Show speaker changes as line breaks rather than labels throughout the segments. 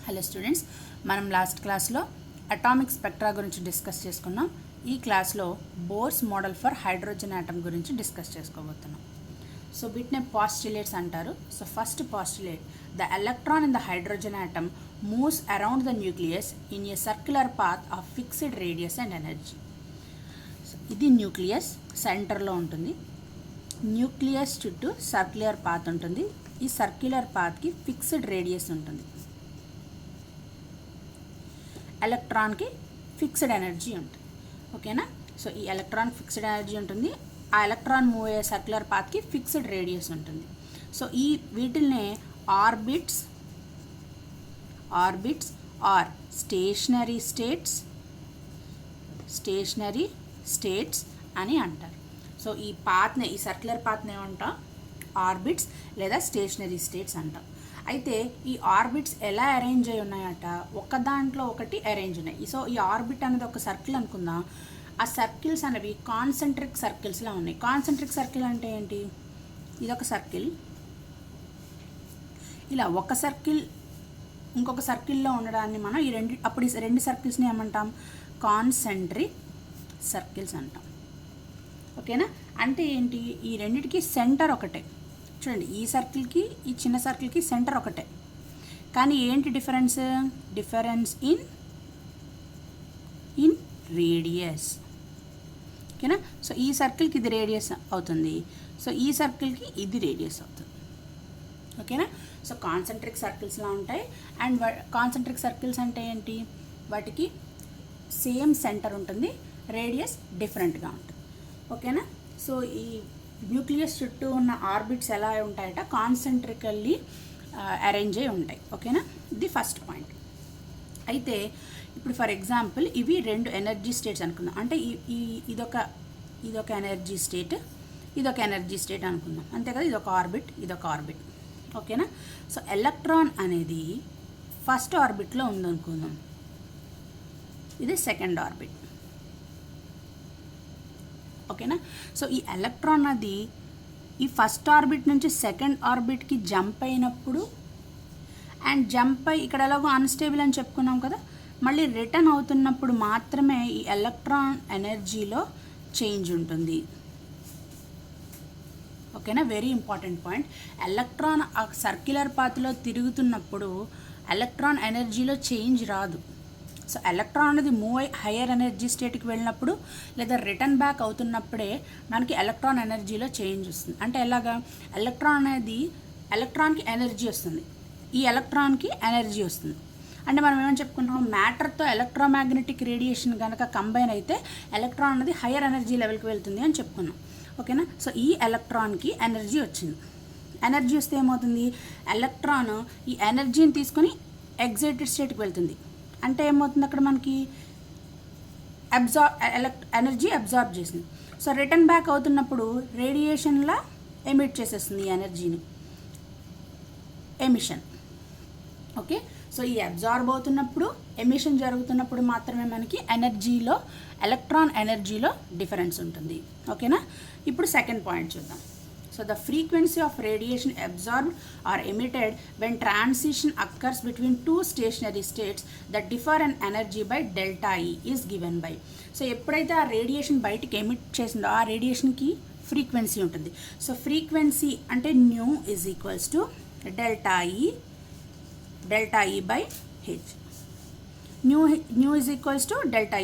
Hello students, మనం last క్లాస్లో atomic spectra గురించి డిస్కస్ చేసుకున్నాం. ఈ క్లాస్లో bores model for hydrogen atom గురించి డిస్కస్ చేసుకోబోతున్నాం. సో వీటిని పాస్టులేట్స్ అంటారు. So first postulate, the electron in the hydrogen atom moves around the nucleus in a circular path of fixed radius and energy. So ఇది nucleus సెంటర్లో ఉంటుంది. Nucleus చుట్టూ circular path ఉంటుంది. ఈ సర్క్యులర్ పాత్కి ఫిక్స్డ్ రేడియస్ ఉంటుంది. ఎలక్ట్రాన్కి fixed energy ఉంటుంది. ఓకేనా? So ఈ ఎలక్ట్రాన్ ఫిక్స్డ్ ఎనర్జీ ఉంటుంది. ఆ ఎలక్ట్రాన్ మూవ్ అయ్యే సర్క్యులర్ పాత్కి ఫిక్స్డ్ రేడియస్ ఉంటుంది. సో ఈ వీటిల్నే ఆర్బిట్స్ ఆర్ స్టేషనరీ స్టేట్స్ అని అంటారు. సో ఈ పాత్ని, ఈ సర్క్యులర్ పాత్ని ఏమంటాం? ఆర్బిట్స్ లేదా స్టేషనరీ స్టేట్స్ అంటాం. అయితే ఈ ఆర్బిట్స్ ఎలా అరేంజ్ అయి ఉన్నాయట? ఒక దాంట్లో ఒకటి అరేంజ్ ఉన్నాయి. సో ఈ ఆర్బిట్ అనేది ఒక సర్కిల్ అనుకుందాం. ఆ సర్కిల్స్ అనేవి కాన్సెంట్రిక్ సర్కిల్స్లా ఉన్నాయి. కాన్సెంట్రిక్ సర్కిల్ అంటే ఏంటి? ఇదొక సర్కిల్, ఇలా ఒక సర్కిల్ ఇంకొక సర్కిల్లో ఉండడాన్ని మనం ఈ రెండు సర్కిల్స్ని ఏమంటాం? కాన్సెంట్రిక్ సర్కిల్స్ అంటాం. ఓకేనా? అంటే ఏంటి? ఈ రెండిటికి సెంటర్ ఒకటే. చూడండి, ఈ సర్కిల్కి ఈ చిన్న సర్కిల్కి సెంటర్ ఒకటే, కానీ ఏంటి డిఫరెన్స్? Difference in radius. ఓకేనా? సో ఈ సర్కిల్కి ఇది రేడియస్ అవుతుంది, సో ఈ సర్కిల్కి ఇది రేడియస్ అవుతుంది. ఓకేనా? సో కాన్సెంట్రిక్ సర్కిల్స్లా ఉంటాయి. అండ్ కాన్సెంట్రిక్ సర్కిల్స్ అంటే ఏంటి? వాటికి సేమ్ సెంటర్ ఉంటుంది, రేడియస్ డిఫరెంట్గా ఉంటుంది. ఓకేనా? సో ఈ న్యూక్లియస్ చుట్టూ ఉన్న ఆర్బిట్స్ ఎలా ఉంటాయట? కాన్సెంట్రికల్లీ అరేంజ్ అయి ఉంటాయి. ఓకేనా? ఇది ఫస్ట్ పాయింట్. అయితే ఇప్పుడు ఫర్ ఎగ్జాంపుల్ ఇవి రెండు ఎనర్జీ స్టేట్స్ అనుకుందాం. అంటే ఇదొక ఎనర్జీ స్టేట్, ఇదొక ఎనర్జీ స్టేట్ అనుకుందాం. అంతే కదా? ఇదొక ఆర్బిట్. ఓకేనా? సో ఎలక్ట్రాన్ అనేది ఫస్ట్ ఆర్బిట్లో ఉందనుకుందాం, ఇది సెకండ్ ఆర్బిట్. ఓకేనా? సో ఈ ఎలక్ట్రాన్ అది ఈ ఫస్ట్ ఆర్బిట్ నుంచి సెకండ్ ఆర్బిట్కి జంప్ అయినప్పుడు, అండ్ జంప్ అయి ఇక్కడ ఎలాగో అన్స్టేబుల్ అని చెప్పుకున్నాం కదా, మళ్ళీ రిటర్న్ అవుతున్నప్పుడు మాత్రమే ఈ ఎలక్ట్రాన్ ఎనర్జీలో చేంజ్ ఉంటుంది. ఓకేనా? Very important point. ఎలక్ట్రాన్ ఆ సర్క్యులర్ పాత్లో తిరుగుతున్నప్పుడు ఎలక్ట్రాన్ ఎనర్జీలో చేంజ్ రాదు. సో ఎలక్ట్రాన్ అనేది మూవ్ అయ్యి హయ్యర్ ఎనర్జీ స్టేట్కి వెళ్ళినప్పుడు లేదా రిటర్న్ బ్యాక్ అవుతున్నప్పుడే మనకి ఎలక్ట్రాన్ ఎనర్జీలో చేంజ్ వస్తుంది. అంటే ఎలాగా? ఎలక్ట్రాన్కి ఎనర్జీ వస్తుంది, ఈ ఎలక్ట్రాన్కి ఎనర్జీ వస్తుంది. అంటే మనం ఏమని చెప్పుకున్నాం? మ్యాటర్తో ఎలక్ట్రోమాగ్నెటిక్ రేడియేషన్ కనుక కంబైన్ అయితే ఎలక్ట్రాన్ అనేది హయ్యర్ ఎనర్జీ లెవెల్కి వెళ్తుంది అని చెప్పుకున్నాం. ఓకేనా? సో ఈ ఎలక్ట్రాన్కి ఎనర్జీ వచ్చింది. ఎనర్జీ వస్తే ఏమవుతుంది? ఎలక్ట్రాన్ ఈ ఎనర్జీని తీసుకొని ఎగ్జైటెడ్ స్టేట్కి వెళ్తుంది. అంటే ఏమవుతుంది? అక్కడ మనకి ఎనర్జీ అబ్జార్బ్ చేసింది. సో రిటర్న్ బ్యాక్ అవుతున్నప్పుడు రేడియేషన్లా ఎమిట్ చేసేస్తుంది ఈ ఎనర్జీని, ఎమిషన్. ఓకే? సో ఈ అబ్జార్బ్ అవుతున్నప్పుడు, ఎమిషన్ జరుగుతున్నప్పుడు మాత్రమే మనకి ఎలక్ట్రాన్ ఎనర్జీలో డిఫరెన్స్ ఉంటుంది. ఓకేనా? ఇప్పుడు సెకండ్ పాయింట్ చూద్దాం. So the frequency of radiation absorbed or emitted when transition occurs between two stationary states that differ in energy by delta E is given by. So ఎప్పుడైతే ఆ రేడియేషన్ బయటికి emit చేసిందో ఆ రేడియేషన్కి ఫ్రీక్వెన్సీ ఉంటుంది. So frequency అంటే nu is equals to delta E by h. Nu is equals to delta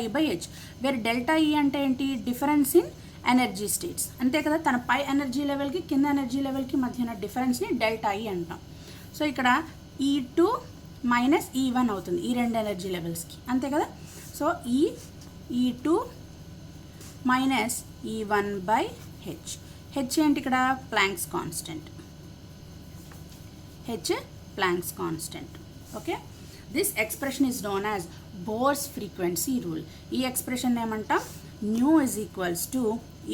E by h, where delta E అంటే ఏంటి? Difference in energy states. అంతే కదా? తన పై ఎనర్జీ లెవెల్కి కింద ఎనర్జీ లెవెల్కి మధ్యన డిఫరెన్స్ని డెల్టా ఈ అంటాం. సో ఇక్కడ E2 మైనస్ E1 అవుతుంది ఈ రెండు ఎనర్జీ లెవెల్స్కి. అంతే కదా? So E2 minus E1 by h. H ఏంటి ఇక్కడ? Planck's constant. Okay? This expression is known as Bohr's frequency rule. ఈ ఎక్స్ప్రెషన్ ఏమంటాం? Nu is equals to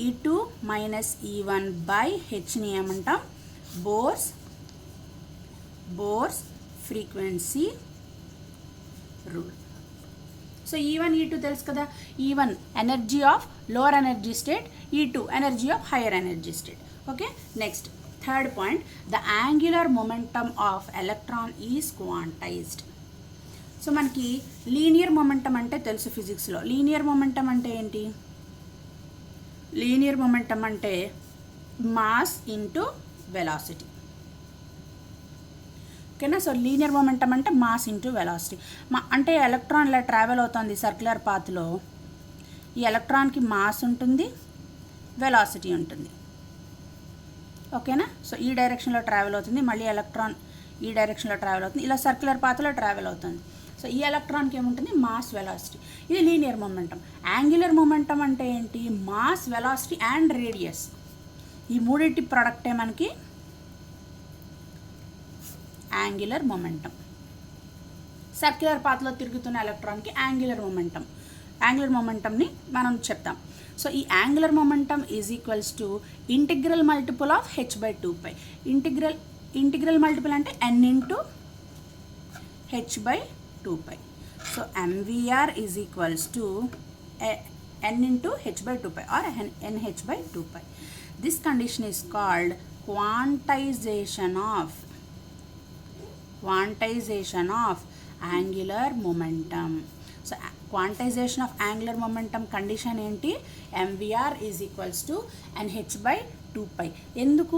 E2 minus E1 by హెచ్ని ఏమంటాం? Bohr's frequency rule. So E1 E2 తెలుసు కదా? E1 energy of lower energy state, E2 energy of higher energy state. Okay? Next third point, the angular momentum of electron is quantised. So మనకి linear momentum అంటే తెలుసు ఫిజిక్స్లో. Linear momentum అంటే ఏంటి? Linear momentum అంటే mass into velocity. ఓకేనా? So linear momentum అంటే mass into velocity. అంటే ఎలక్ట్రాన్ ఇలా ట్రావెల్ అవుతుంది సర్క్యులర్ పాత్లో. ఈ ఎలక్ట్రాన్కి మాస్ ఉంటుంది, వెలాసిటీ ఉంటుంది. ఓకేనా? సో ఈ డైరెక్షన్లో ట్రావెల్ అవుతుంది, మళ్ళీ ఎలక్ట్రాన్ ఈ డైరెక్షన్లో ట్రావెల్ అవుతుంది, ఇలా సర్క్యులర్ పాత్లో ట్రావెల్ అవుతుంది. సో ఈ ఎలక్ట్రాన్కి ఏముంటుంది? Mass, velocity. ఇది లీనియర్ మొమెంటం. యాంగులర్ మొమెంటం అంటే ఏంటి? మాస్, వెలాసిటీ అండ్ రేడియస్, ఈ మూడింటి ప్రోడక్టే మనకి యాంగులర్ మొమెంటం. సర్క్యులర్ పాత్లో తిరుగుతున్న ఎలక్ట్రాన్కి యాంగులర్ మొమెంటం. యాంగులర్ మొమెంటంని మనం చెప్తాం. సో ఈ angular momentum is equals to integral multiple of h/2π. Integral multiple అంటే n into h/2π. So mvr is equals to n into h/2π or nh/2π. This condition is called quantization of angular momentum. So quantization of angular momentum condition ఏంటి? mvr is equals to nh/2π. ఎందుకు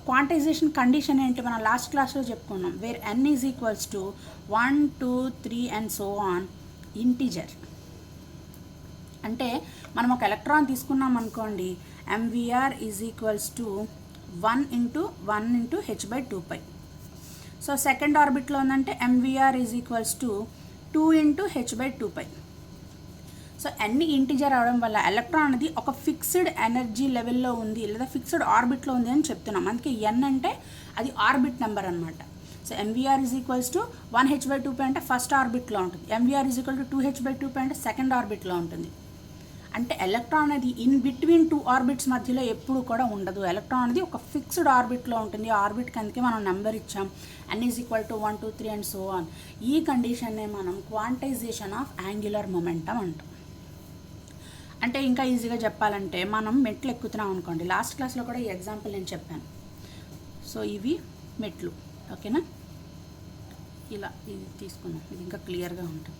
quantization condition ఏంటి? మనం last క్లాస్లో చెప్పుకున్నాం. Where n is equals to 1, 2, 3 and so on integer. అంటే మనం ఒక electron తీసుకున్నాం అనుకోండి, mvr is equals to 1 into h/2π. So second ఆర్బిట్లో ఉందంటే mvr is equals to 2 into h/2π. So అన్ని ఇంటిజర్ అవడం వల్ల ఎలక్ట్రాన్ అనేది ఒక ఫిక్స్డ్ ఎనర్జీ లెవెల్లో ఉంది లేదా ఫిక్స్డ్ ఆర్బిట్లో ఉంది అని చెప్తున్నాం. అందుకే n అంటే అది ఆర్బిట్ నెంబర్ అనమాట. So mvr is equals to 1h/2π అంటే ఫస్ట్ ఆర్బిట్లో ఉంటుంది. mvr is equal to 2h/2π అంటే సెకండ్ ఆర్బిట్లో ఉంటుంది. అంటే ఎలక్ట్రాన్ అనేది ఇన్ బిట్వీన్ 2 ఆర్బిట్స్ మధ్యలో ఎప్పుడు కూడా ఉండదు. ఎలక్ట్రాన్ అనేది ఒక ఫిక్స్డ్ ఆర్బిట్లో ఉంటుంది. ఆర్బిట్కి అందుకే మనం నెంబర్ ఇచ్చాం, n is equal to 1, 2, 3 and so on. ఈ కండిషన్నే మనం క్వాంటైజేషన్ ఆఫ్ యాంగులర్ మొమెంటం అంటాం. అంటే ఇంకా ఈజీగా చెప్పాలంటే మనం మెట్లు ఎక్కుతున్నాం అనుకోండి. లాస్ట్ క్లాస్లో కూడా ఈ ఎగ్జాంపుల్ నేను చెప్పాను. సో ఇవి మెట్లు, ఓకేనా? ఇలా ఇది తీసుకున్నాం, ఇది ఇంకా క్లియర్గా ఉంటుంది.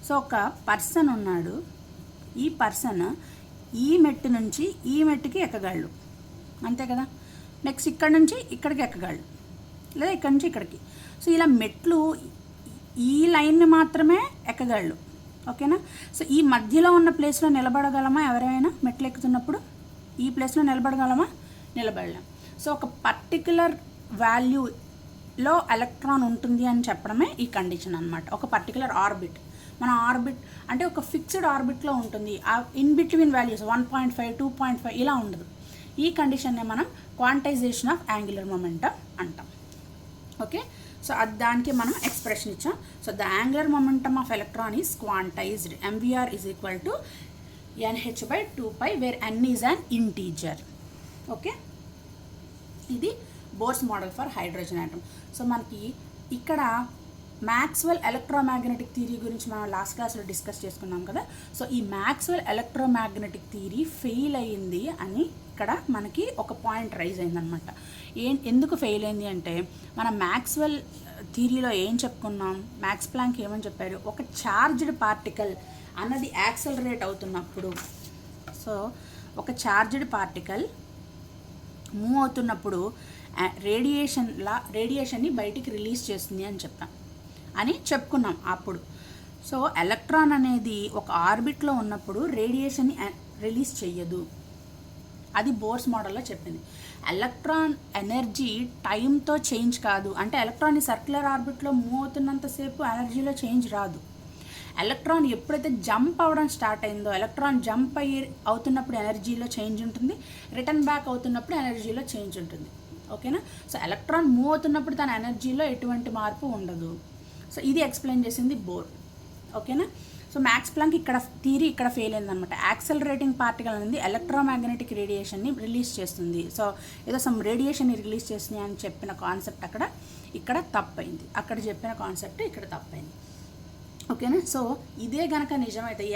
సో ఒక పర్సన్ ఉన్నాడు. ఈ పర్సన్ ఈ మెట్టు నుంచి ఈ మెట్టుకి ఎక్కగలడు, అంతే కదా? నెక్స్ట్ ఇక్కడ నుంచి ఇక్కడికి ఎక్కగలడు, లేదా ఇక్కడ నుంచి ఇక్కడికి. సో ఇలా మెట్లు ఈ లైన్ని మాత్రమే ఎక్కగలడు, ఓకేనా? సో ఈ మధ్యలో ఉన్న ప్లేస్లో నిలబడగలమా? ఎవరైనా మెట్లు ఎక్కుతున్నప్పుడు ఈ ప్లేస్లో నిలబడగలమా? నిలబడలేం. సో ఒక పర్టికులర్ వాల్యూలో ఎలక్ట్రాన్ ఉంటుంది అని చెప్పడమే ఈ కండిషన్ అనమాట. ఒక పర్టికులర్ ఆర్బిట్, మన ఆర్బిట్ అంటే ఒక ఫిక్స్డ్ ఆర్బిట్లో ఉంటుంది. ఇన్ బిట్వీన్ వాల్యూస్ 1.5, 2.5 ఇలా ఉండదు. ఈ కండిషన్నే మనం క్వాంటైజేషన్ ఆఫ్ యాంగులర్ మొమెంటం అంటాం. ఓకే, సో దానికి మనం ఎక్స్ప్రెషన్ ఇచ్చాం. So the angular momentum of electron is quantized. mvr is equal to nh/2π where n is an integer. Okay, ఇది Bohr's model for hydrogen atom. So మనకి ఇక్కడ Maxwell electromagnetic theory గురించి మనం last క్లాస్లో discuss చేసుకున్నాం కదా. So ఈ Maxwell electromagnetic theory fail అయ్యింది అని ఇక్కడ మనకి ఒక పాయింట్ రైజ్ అయిందనమాట. ఎందుకు ఫెయిల్ అయింది అంటే, మనం మ్యాక్స్వెల్ థియరీలో ఏం చెప్పుకున్నాం? మ్యాక్స్ ప్లాంక్ ఏమని చెప్పారు? ఒక చార్జ్డ్ పార్టికల్ అన్నది యాక్సలరేట్ అవుతున్నప్పుడు, ఒక చార్జ్డ్ పార్టికల్ మూవ్ అవుతున్నప్పుడు రేడియేషన్ని బయటికి రిలీజ్ చేస్తుంది అని చెప్పుకున్నాం అప్పుడు. సో ఎలక్ట్రాన్ అనేది ఒక ఆర్బిట్లో ఉన్నప్పుడు రేడియేషన్ని రిలీజ్ చెయ్యదు. అది బోర్స్ మోడల్లో చెప్పింది. ఎలక్ట్రాన్ ఎనర్జీ టైంతో చేంజ్ కాదు. అంటే ఎలక్ట్రాన్ సర్క్యులర్ ఆర్బిట్లో మూవ్ అవుతున్నంతసేపు ఎనర్జీలో చేంజ్ రాదు. ఎలక్ట్రాన్ ఎప్పుడైతే జంప్ అవ్వడం స్టార్ట్ అయిందో, ఎలక్ట్రాన్ జంప్ అవుతున్నప్పుడు ఎనర్జీలో చేంజ్ ఉంటుంది, రిటర్న్ బ్యాక్ అవుతున్నప్పుడు ఎనర్జీలో చేంజ్ ఉంటుంది. ఓకేనా? సో ఎలక్ట్రాన్ మూవ్ అవుతున్నప్పుడు తన ఎనర్జీలో ఎటువంటి మార్పు ఉండదు. సో ఇది ఎక్స్ప్లెయిన్ చేసింది బోర్. ఓకేనా? సో మ్యాక్స్ ప్లాంక్ ఇక్కడ ఫెయిల్ అయిందనమాట. యాక్సలరేటింగ్ పార్టికల్ అనేది ఎలక్ట్రోమాగ్నెటిక్ రేడియేషన్ని రిలీజ్ చేస్తుంది. సో ఏదో సమ్ రేడియేషన్ని రిలీజ్ చేస్తుంది అని చెప్పిన కాన్సెప్ట్ ఇక్కడ తప్పైంది. అక్కడ చెప్పిన కాన్సెప్ట్ ఇక్కడ తప్పైంది. ఓకేనా. సో ఇదే కనుక నిజమైతే ఈ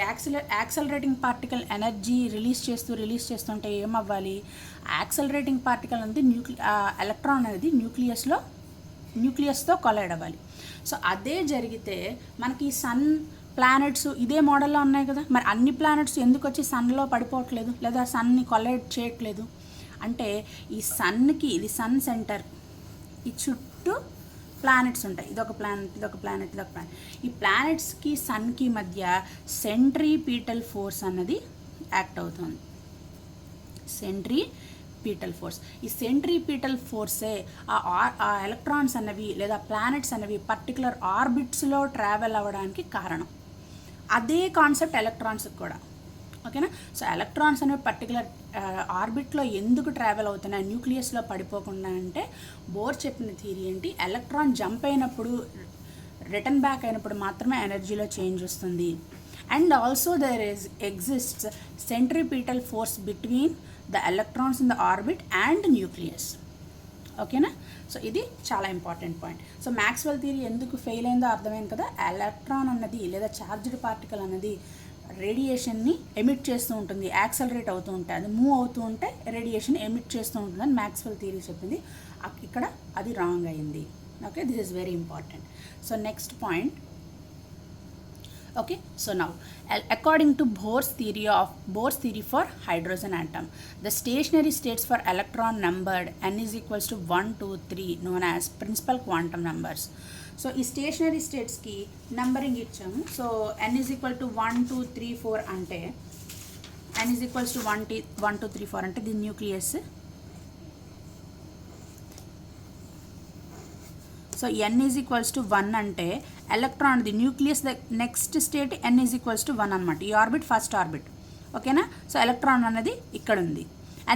యాక్సలరేటింగ్ పార్టికల్ ఎనర్జీ రిలీజ్ చేస్తుంటే ఏమవ్వాలి, యాక్సలరేటింగ్ పార్టికల్ అనేది ఎలక్ట్రాన్ అనేది న్యూక్లియస్తో కొలైడ్ అవ్వాలి. సో అదే జరిగితే మనకి సన్ ప్లానెట్స్ ఇదే మోడల్లో ఉన్నాయి కదా, మరి అన్ని ప్లానెట్స్ ఎందుకు వచ్చి సన్లో పడిపోవట్లేదు లేదా సన్ని కొలైడ్ చేయట్లేదు అంటే ఈ సన్కి, ఇది సన్ సెంటర్, ఈ చుట్టూ ప్లానెట్స్ ఉంటాయి, ఇదొక ప్లానెట్. ఈ ప్లానెట్స్కి సన్కి మధ్య సెంట్రిపీటల్ ఫోర్స్ అన్నది యాక్ట్ అవుతుంది. సెంట్రిపీటల్ ఫోర్స్, ఈ సెంట్రిపీటల్ ఫోర్సే ఆ ఎలక్ట్రాన్స్ అన్నవి లేదా ప్లానెట్స్ అన్నవి పర్టికులర్ ఆర్బిట్స్లో ట్రావెల్ అవ్వడానికి కారణం. అదే కాన్సెప్ట్ ఎలక్ట్రాన్స్కి కూడా. ఓకేనా. సో ఎలక్ట్రాన్స్ అనేవి పర్టికులర్ ఆర్బిట్లో ఎందుకు ట్రావెల్ అవుతున్నాయి న్యూక్లియస్లో పడిపోకుండా అంటే, బోర్ చెప్పిన థియరీ ఏంటి, ఎలక్ట్రాన్ జంప్ అయినప్పుడు రిటర్న్ బ్యాక్ అయినప్పుడు మాత్రమే ఎనర్జీలో చేంజ్ వస్తుంది. And also there exists centripetal force between the electrons in the orbit and nucleus. ఓకేనా. సో ఇది చాలా important point. So Maxwell theory ఎందుకు ఫెయిల్ అయిందో అర్థమైంది కదా. ఎలక్ట్రాన్ అన్నది లేదా ఛార్జ్డ్ పార్టికల్ అన్నది రేడియేషన్ని ఎమిట్ చేస్తూ ఉంటుంది, యాక్సలరేట్ అవుతూ ఉంటుంది, అది మూవ్ అవుతూ ఉంటే రేడియేషన్ ఎమిట్ చేస్తూ ఉంటుందని మ్యాక్స్వెల్ థియరీ చెప్పింది. ఇక్కడ అది రాంగ్ అయింది. Okay, this is very important. So next point. Okay, so now according to Bohr's theory for hydrogen atom, the stationary states for electron numbered n is equals to 1, 2, 3 known as principal quantum numbers. So ఈ stationery స్టేట్స్కి numbering ఇచ్చాము. So n is equal to 1, 2, 3, 4 అంటే n is equals to 1, 2, 3, 4 అంటే the nucleus. So n is equals to 1 అంటే electron, the nucleus the next state n is equals to 1 అనమాట. ఈ orbit first orbit. ఓకేనా. So electron అనేది ఇక్కడ ఉంది.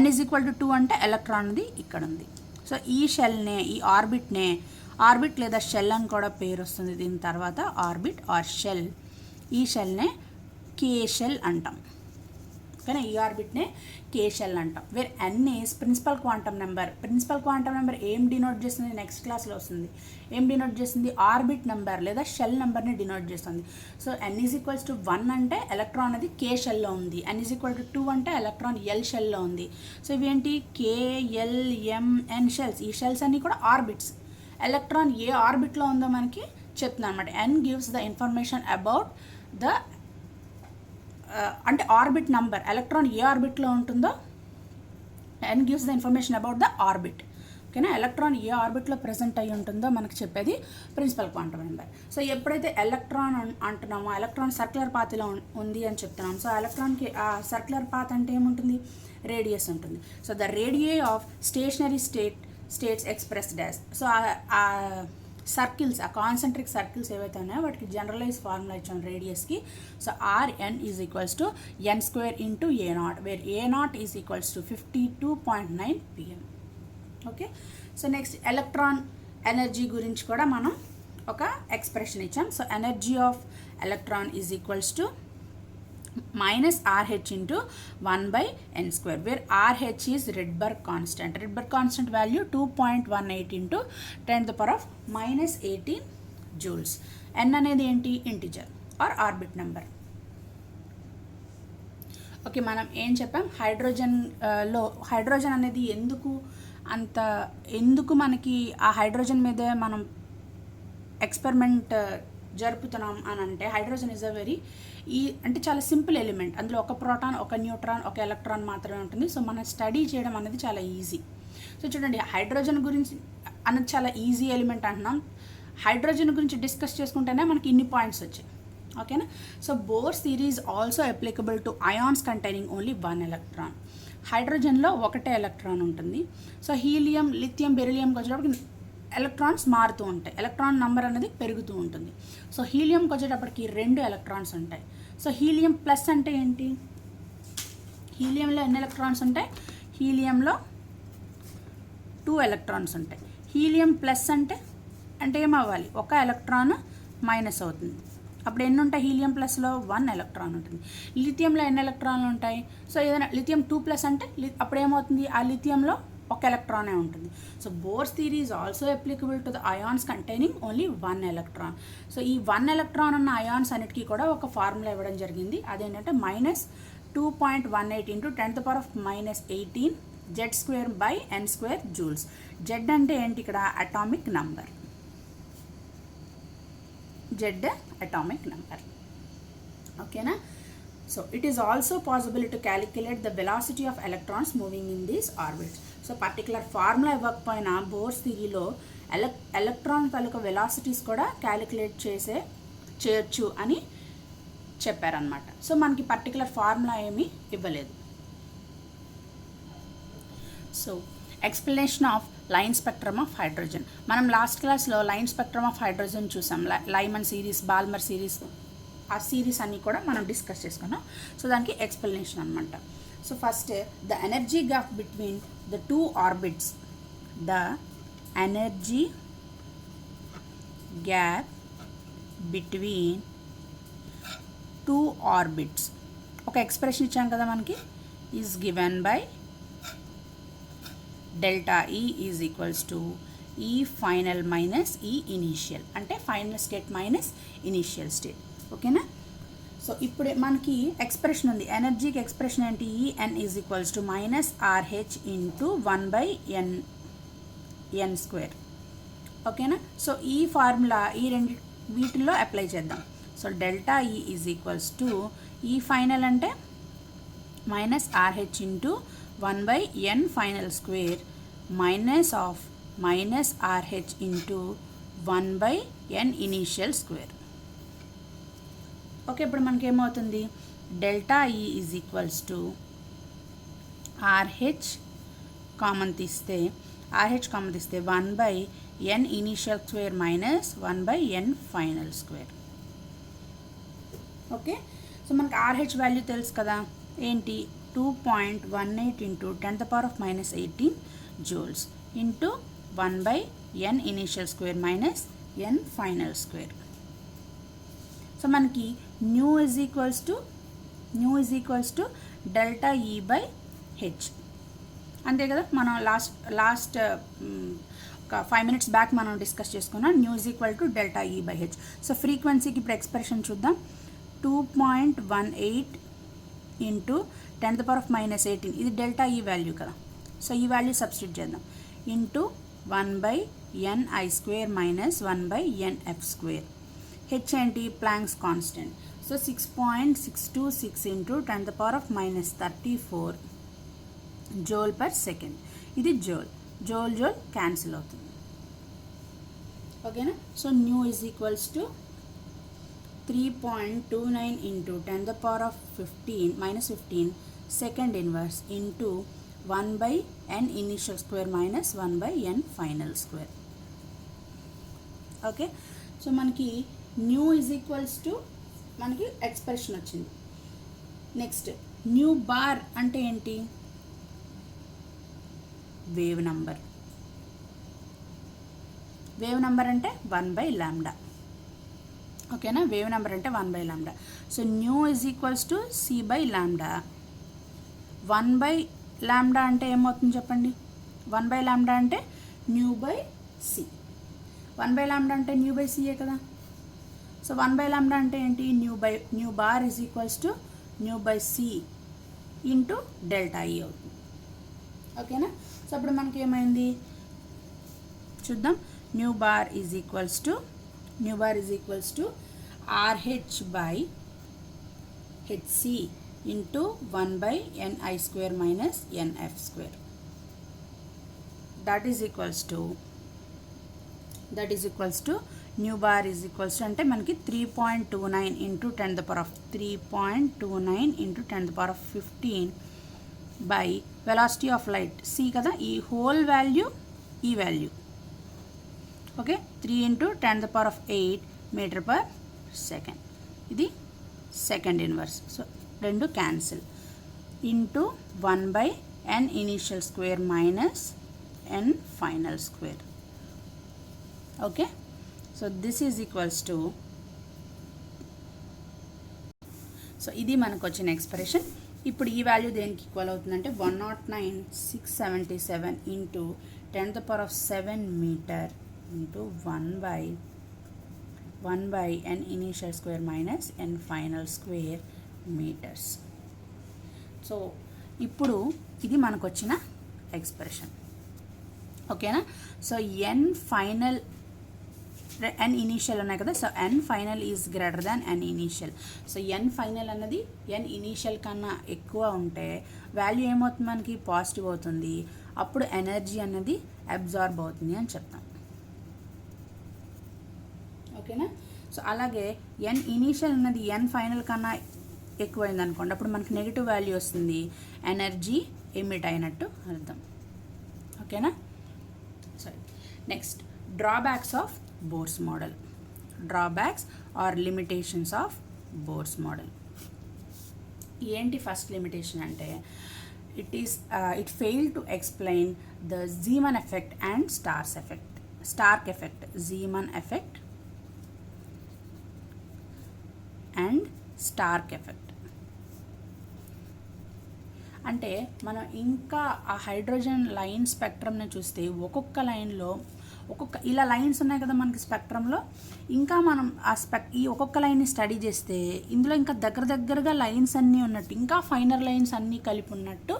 n is equal to 2 అంటే ఎలక్ట్రాన్ అనేది ఇక్కడ ఉంది. సో ఈ షెల్నే, ఈ ఆర్బిట్ లేదా షెల్ అని కూడా పేరు వస్తుంది దీని తర్వాత, ఆర్బిట్ ఆర్ షెల్. ఈ షెల్నే కే షెల్ అంటాం. ఓకేనా. ఈ ఆర్బిట్నే కే షెల్ అంటాం. Where n is principal quantum number. Principal quantum number ఏం డినోట్ చేస్తుంది, నెక్స్ట్ క్లాస్లో వస్తుంది. ఏం డినోట్ చేస్తుంది, ఆర్బిట్ నెంబర్ లేదా షెల్ నెంబర్ని డినోట్ చేస్తుంది. So n is equals to 1 అంటే ఎలక్ట్రాన్ అది కే షెల్లో ఉంది, n ఈజ్ ఈక్వల్ టు 2 అంటే ఎలక్ట్రాన్ ఎల్ షెల్లో ఉంది. సో ఇవేంటి, కే, ఎల్, ఎం, ఎన్ షెల్స్. ఈ షెల్స్ అన్నీ కూడా ఆర్బిట్స్. ఎలక్ట్రాన్ ఏ ఆర్బిట్లో ఉందో మనకి చెప్తుంది అనమాట. n gives the information about the అంటే ఆర్బిట్ నంబర్, ఎలక్ట్రాన్ ఏ ఆర్బిట్లో ఉంటుందో n gives the information about the orbit. ఓకేనా. ఎలక్ట్రాన్ ఏ ఆర్బిట్లో ప్రజెంట్ అయ్యి ఉంటుందో మనకు చెప్పేది ప్రిన్సిపల్ క్వాంటమ్ నెంబర్. సో ఎప్పుడైతే ఎలక్ట్రాన్ అంటున్నామో, ఎలక్ట్రాన్ సర్క్యులర్ పాత్లో ఉంది అని చెప్తున్నాం. సో ఎలక్ట్రాన్కి ఆ సర్క్యులర్ పాత్ అంటే ఏముంటుంది, రేడియస్ ఉంటుంది. So the radii of stationary states expressed as. So ఆ సర్కిల్స్, ఆ కాన్సెంట్రిక్ సర్కిల్స్ ఏవైతే ఉన్నాయో వాటికి జనరలైజ్ ఫార్ములా ఇచ్చాం రేడియస్కి. So Rn is equals to n² into A0, where A0 is equals to 52.9 pm. Okay. So next electron energy గురించి కూడా మనం ఒక ఎక్స్ప్రెషన్ ఇచ్చాం. So energy of electron is equals to minus RH into 1/n², where RH is Rydberg constant. Rydberg constant value 2.18 into 10⁻⁻18 joules. n అనేది ఏంటి, integer or orbit number. Okay, మనం ఏం చెప్పాం, హైడ్రోజన్ అనేది ఎందుకు మనకి ఆ హైడ్రోజన్ మీదే మనం ఎక్స్పెరిమెంట్ జరుపుతున్నాం అని అంటే, హైడ్రోజన్ ఇస్ అ అంటే చాలా సింపుల్ ఎలిమెంట్. అందులో ఒక ప్రోటాన్, ఒక న్యూట్రాన్, ఒక ఎలక్ట్రాన్ మాత్రమే ఉంటుంది. సో మనం స్టడీ చేయడం అనేది చాలా ఈజీ. సో చూడండి, హైడ్రోజన్ గురించి అన్నది చాలా ఈజీ ఎలిమెంట్ అంటున్నాం. హైడ్రోజన్ గురించి డిస్కస్ చేసుకుంటేనే మనకి ఇన్ని పాయింట్స్ వచ్చాయి. ఓకేనా. So Bohr series also applicable to ions containing only 1 electron. హైడ్రోజన్లో ఒకటే ఎలక్ట్రాన్ ఉంటుంది. సో హీలియం, లిథియం, బెరిలియంకి వచ్చేటప్పటికి ఎలక్ట్రాన్స్ మారుతూ ఉంటాయి, ఎలక్ట్రాన్ నెంబర్ అనేది పెరుగుతూ ఉంటుంది. సో హీలియంకి వచ్చేటప్పటికి 2 ఎలక్ట్రాన్స్ ఉంటాయి. సో హీలియం ప్లస్ అంటే ఏంటి, హీలియంలో ఎన్ని ఎలక్ట్రాన్స్ ఉంటాయి, హీలియంలో 2 ఎలక్ట్రాన్స్ ఉంటాయి. హీలియం ప్లస్ అంటే ఏమవ్వాలి, ఒక ఎలక్ట్రాన్ మైనస్ అవుతుంది. అప్పుడు ఎన్ని ఉంటాయి, హీలియం ప్లస్లో 1 ఎలక్ట్రాన్ ఉంటుంది. లిథియంలో ఎన్ని ఎలక్ట్రాన్లు ఉంటాయి, సో ఏదైనా లిథియం 2+ అంటే అప్పుడు ఏమవుతుంది, ఆ లిథియంలో ఒక ఎలక్ట్రానే ఉంటుంది. So Bohr's theory is also applicable to the ions containing only 1 electron. So ఈ 1 ఎలక్ట్రాన్ ఉన్న అయాన్స్ అన్నిటికీ కూడా ఒక ఫార్ములా ఇవ్వడం జరిగింది. అదేంటంటే -2.18 × 10⁻−18 Z²/n² జూల్స్. జెడ్ అంటే ఏంటి ఇక్కడ? Atomic number. Z atomic number. ఓకేనా? So it is also possible to calculate the velocity of electrons moving in these orbits. So particular formula ఇవ్వకపోయినా బోర్స్ థియరీలో ఎలక్ట్రాన్ తాలూకా వెలాసిటీస్ కూడా క్యాలిక్యులేట్ చేయొచ్చు అని చెప్పారనమాట. సో మనకి పర్టికులర్ ఫార్ములా ఏమీ ఇవ్వలేదు. So explanation of line spectrum of hydrogen. మనం last క్లాస్లో లైన్ స్పెక్ట్రమ్ ఆఫ్ హైడ్రోజన్ చూసాం. లైమన్ సిరీస్, బాల్మర్ సిరీస్, ఆ సిరీస్ అన్నీ కూడా మనం డిస్కస్ చేసుకున్నాం. సో దానికి ఎక్స్ప్లెనేషన్ అనమాట. So first the energy gap between the 2 orbits. The energy gap between 2 orbits. ఒక ఎక్స్ప్రెషన్ ఇచ్చాం కదా మనకి, is given by delta E is equals to E final minus E initial. అంటే final state minus initial state. ఓకేనా? So ఇప్పుడు మనకి expression ఉంది. ఎనర్జీకి ఎక్స్ప్రెషన్ ఏంటి? En is equals to -RH × 1/n². ఓకేనా? సో ఈ ఫార్ములా వీటిల్లో అప్లై చేద్దాం. So delta E is equals to ఈ ఫైనల్ అంటే -RH × 1/n final² minus of -RH × 1/n initial square. Okay, ఇప్పుడు మనకి ఏమవుతుంది? Delta E is equals to RH common తీస్తే 1/n initial square minus 1/n final square. Okay, so మనకి RH value తెలుసు కదా, ఏంటి? 2.18 × 10⁻−18 joules into 1/n initial square minus n final square. So మనకి nu is equals to delta E/h. అంతే కదా, మనం last ఒక 5 minutes బ్యాక్ మనం డిస్కస్ చేసుకున్నాం. Nu is equal to delta E/h. సో ఫ్రీక్వెన్సీకి ఇప్పుడు ఎక్స్ప్రెషన్ చూద్దాం. 2.18 × 10⁻−18 ఇది డెల్టా E వాల్యూ కదా. సో ఈ వాల్యూ సబ్స్టిట్యూట్ చేద్దాం. Into 1/ni² minus 1/nf². H ఏంటి? Planck's constant. So 6.626 × 10⁻−34 joule per second. ఇది జోల్ క్యాన్సిల్ అవుతుంది. ఓకేనా? So nu is equals to 3.29 × 10⁻−15 second inverse into 1/n initial square minus 1/n final square. Okay, so మనకి nu is equals to మనకి expression వచ్చింది. Next nu bar అంటే ఏంటి? Wave number. Wave number అంటే 1/λ. ఓకేనా? Wave number అంటే 1/λ. So nu is equals to c/λ. 1/λ అంటే ఏమవుతుంది చెప్పండి? 1/λ అంటే న్యూ/c. 1/λ అంటే న్యూ/c కదా. సో 1/λ అంటే ఏంటి? Nu bar is equals to న్యూ/c ఇంటూ డెల్టా E అవుతుంది. ఓకేనా? సో అప్పుడు మనకి ఏమైంది చూద్దాం. Nu bar is equals to RH/hc into 1/ni² minus nf². That is equals to nu bar is equals to అంటే మనకి 3.29 × 10⁻15 by velocity of light c కదా. ఈ హోల్ వాల్యూ ఈ value. Okay, 3 × 10⁸ meter per second. ఇది second inverse. So రెండు cancel into 1/n initial square minus n final square. Okay, so this is equals to, so ఇది మనకు వచ్చిన expression. ఇప్పుడు ఈ వాల్యూ దేనికి ఈక్వల్ అవుతుందంటే 109,677 into 10⁷ metre into 1 by n initial square minus n final square meters. So ఇప్పుడు ఇది మనకు వచ్చిన ఎక్స్ప్రెషన్, ఓకేనా. So n final n initial ఉన్నాయి కదా, so n final is greater than n initial. So n final అన్నది n initial కన్నా ఎక్కువ ఉంటే వాల్యూ ఏమవుతుంది, మనకి పాజిటివ్ అవుతుంది. అప్పుడు ఎనర్జీ అన్నది అబ్జార్బ్ అవుతుంది అని చెప్తాం, ఓకేనా. సో అలాగే n ఇనీషియల్ అన్నది n ఫైనల్ కన్నా ఎక్కువైంది అనుకోండి, అప్పుడు మనకి నెగిటివ్ వాల్యూ వస్తుంది, ఎనర్జీ ఎమిట్ అయినట్టు అర్థం, ఓకేనా. సరే, next drawbacks of Bohr's model. Drawbacks or limitations of Bohr's model. ఏంటి ఫస్ట్ లిమిటేషన్ అంటే it failed to explain the Zeeman effect and Stark effect, Zeeman effect and Stark effect. అంటే మనం ఇంకా ఆ హైడ్రోజన్ లైన్ స్పెక్ట్రమ్ని చూస్తే ఒక్కొక్క లైన్లో ఇలా లైన్స్ ఉన్నాయి కదా మనకి స్పెక్ట్రంలో, ఇంకా మనం ఈ ఒక్కొక్క లైన్ని స్టడీ చేస్తే ఇందులో ఇంకా దగ్గరగా లైన్స్ అన్నీ ఉన్నట్టు, ఇంకా ఫైనర్ లైన్స్ అన్నీ కలిపి ఉన్నట్టు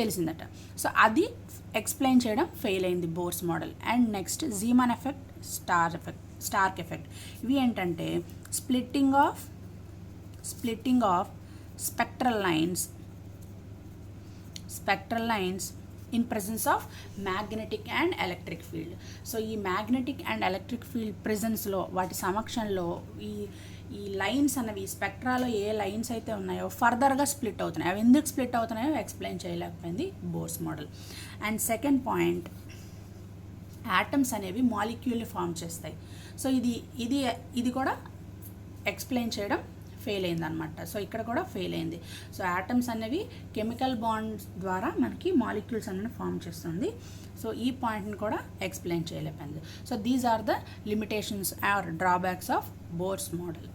తెలిసిందట. సో అది ఎక్స్ప్లెయిన్ చేయడం ఫెయిల్ అయింది Bohr's model. And next Zeeman effect, Stark effect, ఇవి ఏంటంటే splitting of spectral lines in presence of magnetic and electric field. So ఈ మ్యాగ్నెటిక్ అండ్ ఎలక్ట్రిక్ ఫీల్డ్ ప్రెజెన్స్లో, వాటి సమక్షంలో ఈ లైన్స్ అన్నవి, స్పెక్ట్రాలో ఏ లైన్స్ అయితే ఉన్నాయో ఫర్దర్గా స్ప్లిట్ అవుతున్నాయి. అవి ఎందుకు స్ప్లిట్ అవుతున్నాయో ఎక్స్ప్లెయిన్ చేయలేకపోయింది bores model. And second point, atoms అనేవి మాలిక్యూల్ని ఫామ్ చేస్తాయి. సో ఇది కూడా ఎక్స్ప్లెయిన్ చేయడం ఫెయిల్ అయింది అనమాట. సో ఇక్కడ కూడా ఫెయిల్ అయింది. సో యాటమ్స్ అనేవి కెమికల్ బాండ్స్ ద్వారా మనకి మాలిక్యూల్స్ అనేవి ఫామ్ చేస్తుంది. సో ఈ పాయింట్ని కూడా ఎక్స్ప్లెయిన్ చేయలేకపోయింది. So these are the limitations or drawbacks of Bohr's model.